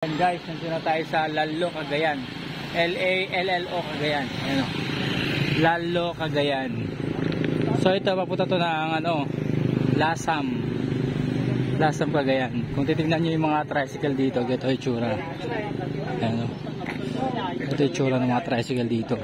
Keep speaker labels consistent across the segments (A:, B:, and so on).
A: Ayan guys, nandun na tayo sa Lallo, Cagayan. L-A-L-L-O, Cagayan. Ayan o. Lallo, Cagayan. So ito, papunta to ng Lasam. Lasam, Cagayan. Kung titignan nyo yung mga tricycle dito, ito yung tsura. Ayan o. Ito yung tsura ng mga tricycle dito.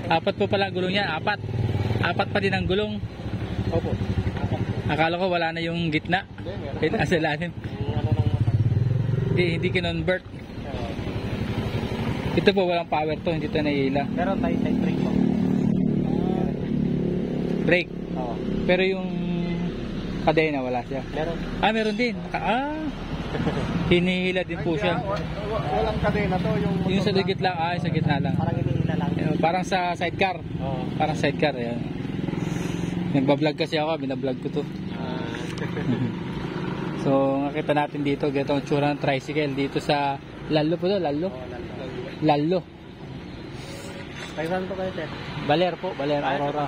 A: Apat po pala gulong yan. Apat pa din ang gulong.
B: Opo.
A: Akala ko wala na yung gitna. Sa lalim. Hindi kinonvert. Ito po walang power to, hindi to naihila.
B: Meron tayo side brake po.
A: Brake.
B: Oo.
A: Pero yung kadena wala siya.
B: Meron.
A: Meron din. Hinihila din po siya.
B: Walang kadena to,
A: yung sa gitna lang, sa gitna lang.
B: Parang hinihila lang.
A: Parang sa sidecar.
B: Oo.
A: Parang sidecar, ayan. Nagba-vlog kasi ako, binablog ko to. So, nakita natin dito, ganito ang tsura ng tricycle dito sa Lallo po to, Lallo.
B: Oo,
A: Lallo.
B: Kailan to kayo, sir?
A: Baler po, Baler, Aurora.